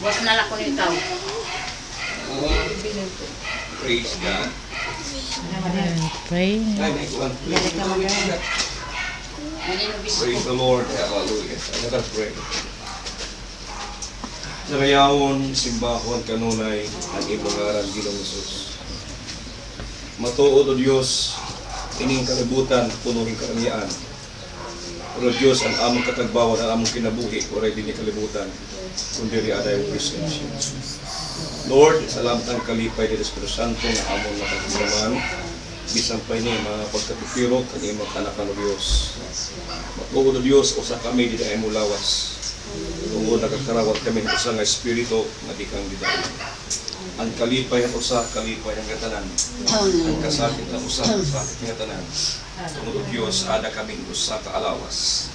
Buwas na lang ko ikaw. Praise God. Pray. Praise the Lord. Hallelujah. Let us pray. Narayawon, simbahon, kanunay, ang ibangaran Ginoong Hesus. Matuod o Diyos, ining kalibutan, punuhin karamihan. Pero Diyos, ang among katagbawan, ang among kinabuhi, oray din ni kalibutan, kundi rin aday ang presensya. Lord, salamat ang kalipay ni Espiritu Santo na among nakagulaman, bisan pa ini mga pagkatupiro, kani mga anak ng Diyos. Matuod o Diyos, usa kami di ay mulawas. Tungod nagkakarawat kami ng usa nga espiritu nga di kang didayon. Ang kalipay at usa, kalipay ang katanan. Ang kasakit at usa, kasakit ang katanan. Tungod o Diyos, ada kami usa kaalawas.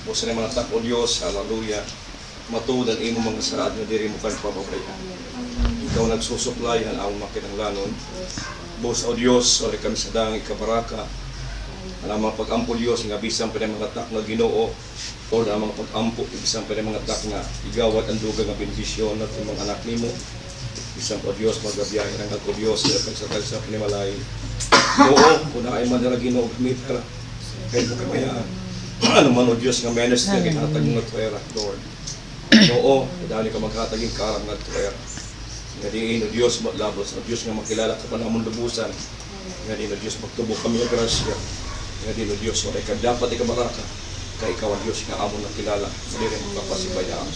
Busa na mga tak o Diyos, hallelujah. Matuod ang imo mga saad na diri mo kan papabrayan. Ikaw nagsusuplay ang among makinanglanon. Busa o Diyos, ori kami sa dang ikabaraka. Ang mga pag-ampo Diyos, nga bisan pa mga tak na Ginoo, o ang mga pag-ampo, bisan pa mga tak na igawat ang dugang nga benepisyon at mga anak nimo. Bisan po Diyos, magabiyahe ng ako Diyos, sa tagsa panimalay. Oo, kung na ay man na Ginoo, gamit ka, kahit mo kamayaan. Ano man o Diyos nga menes nga ginatag ng atwera, Lord. Oo, dahil ka magkataging karang ng atwera. Nga diin o Diyos, maglabos o Diyos nga makilala ka pa namang lubusan. Nga diin o Diyos, magtubok kami ng grasya. Nga din o Diyos, wala ka dapat ikabaraka, kaya ikaw ang Diyos nga amon nakilala, hindi rin magpapasibayaan.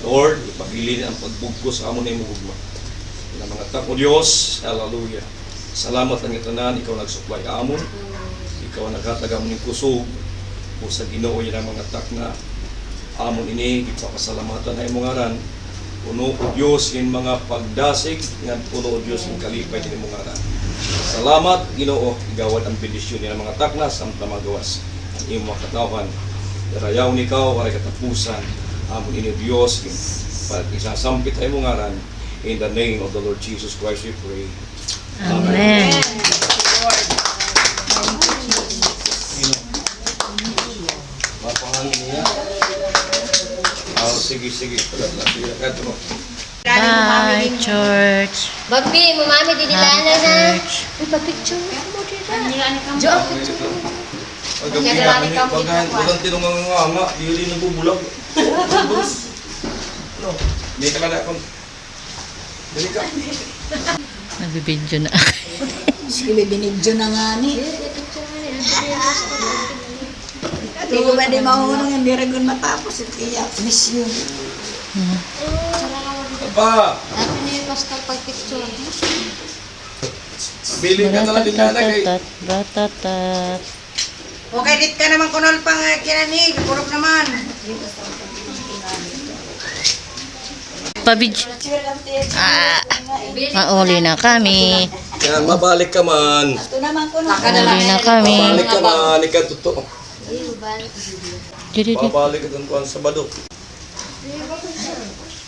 Lord, ipagilin ang pagbugkos sa amon na imugugma. Na mga tak o Diyos, hallelujah. Salamat ang itanan, ikaw nagsupply amon, ikaw ang nagkataga mo ng kusog, o sa Ginoo yan ang mga tak na amon ini, ipapasalamatan na imong ngaran, puno o Diyos yung mga pagdasig, nga puno o Diyos yung kalipay din imong ngaran. Salamat, Ginoo, igawad ang bendisyon ng mga takna sa magawas ang iyong mga katawan. Darayaw ni ikaw, waray katapusan, amon ini Diyos, para isasampit ay mong ngaran. In the name of the Lord Jesus Christ we pray. Amen. Mapahangin niya. Sige. Bye, church. Babi, mami didilana na. Church. Uy, papicture mo dito. Jo, Pagkaan tinungang nga, hindi nabubulag. Hindi ka na akong... Dali ka. Nagbibidyo na. sige, binidyo na nga ni. Hindi ko ba di mahunong yung diragon matapos ito iya. Miss you. Apa? Sabi niya yung pastor pag-picture. Bili ka na lang din na kay... Ratatat. Okay, dit ka naman kunol pang kinani. Kapurok naman. Pabidyo. Mauli na kami. Yan, mabalik ka man. Ito naman kunol. Mauli na kami. Mabalik ka man, ikaw totoo. Didi. Mabalik ka doon sa Bado.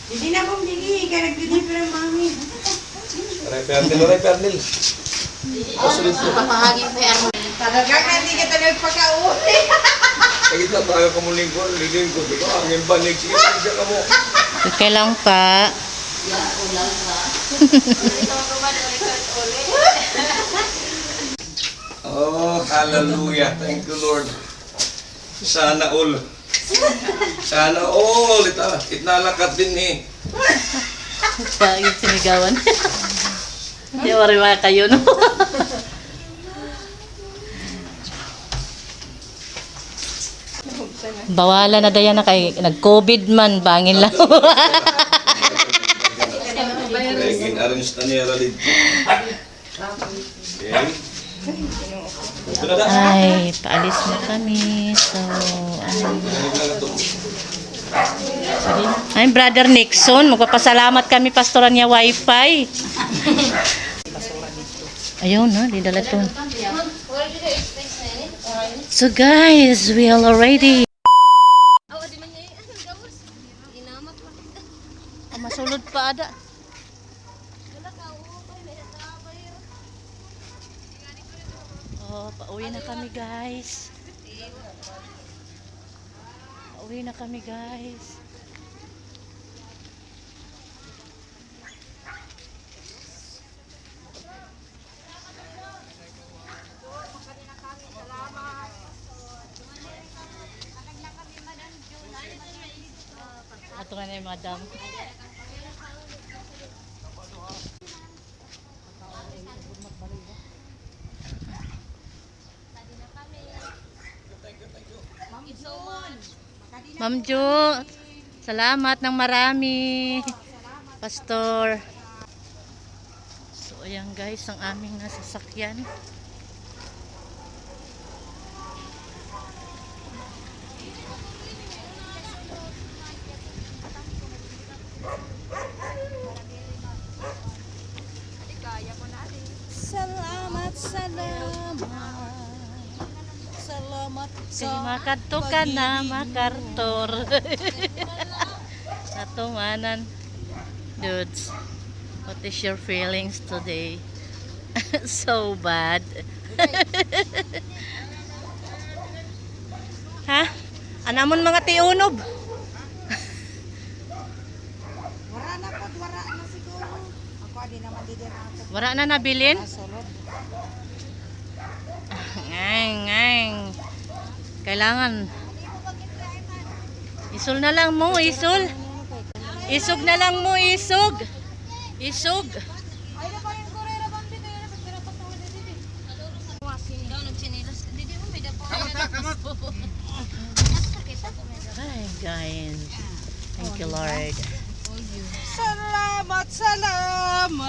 Hindi na pong digi. Kaya nagbigay pa ng mami. Pernil. Papahagin pa yan. Talagang hindi kita nagpaka-uli. Kaya na tayo kamulingkod, lilingkod. Ikaw, ang imbanig. Sige, sige ka mo. Okay lang pa. Oh, hallelujah. Thank you, Lord. Sana all. Sana all. Itnalakat din eh. Yung sinigawan. Hindi, wariwa kayo, no? Bawala na daya na kay nag-COVID man, bangin lang. Kaya gin-arrange na niya ralid. Okay. Ay, paalis na kami. So, ay, Brother Nixon, magpapasalamat kami pastoran niya wifi. Ayun, no, didala to. So guys, we are already. Masulod pa ada. Oh, pauwi na kami guys. Pauwi na kami guys. Ito nga na yung madam. Ma'am Jo, salamat ng marami. Pastor. So, ayan guys, ang aming nasasakyan. Salamat, salamat. Salamat Kay makadto ka na makartor. Natumanan. Dudes, what is your feelings today? So bad. Ha? Anamon mga tiunob. Wala na po, wala na siguro. Ako di naman di din ako. Wala na nabilin? Sulod. Ngang. Kailangan. Isol na lang mo, isol. Isog na lang mo, isog. Isog. Ay, na pa yung kurera bambi kayo na pagkarapat na wala dito. Daw nagchinilas. Didi mo may dapo. Ay, guys. Thank you, Lord. Salamat, salamat.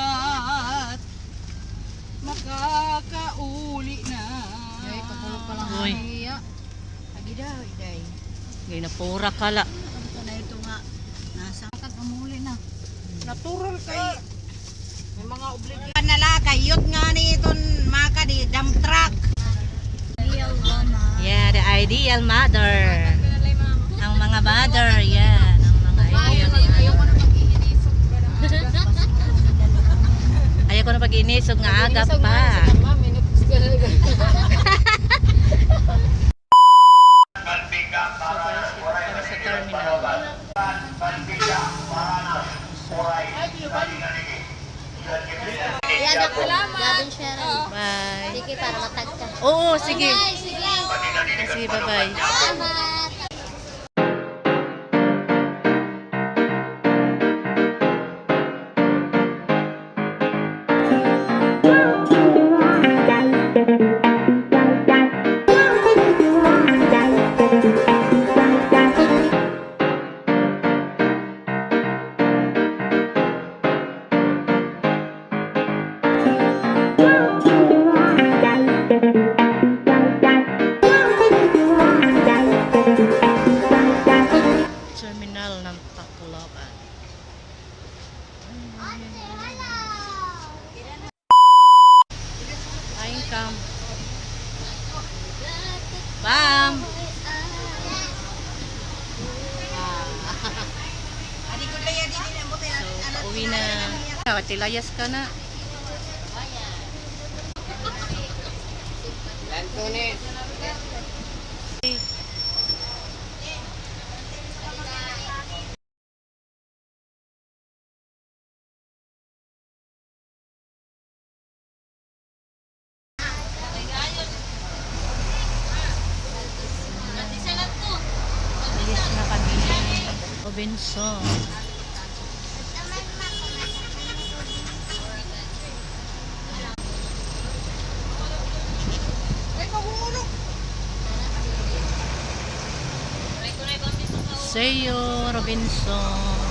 Makakauli na. Ay, pakulo pa lang. Uy, Agi daw, iday. ngayon na pura kala. Ito na ito nga. Nasa kagamuli na. Natural kay may mga obligasyon nala kayot nga ni iton maka di dump truck. Yeah, the ideal mother. Ang mga mother, yan. Ang mga ideal mother. Ayaw ko na pag-inisog nga aga pa. Sa terminal. Yan ako. Gabin Sharon. Bye. Sige, para matagka. Oo, sige. Ay, sige. Sige, bye-bye. Salamat. Terminal ng Tacloban. Ayun kam. Bam! Adi ko laya di din mo tayo. So, pauwi na. Tilayas ka na. Bilis na kami. Robinson. Seyo Robinson.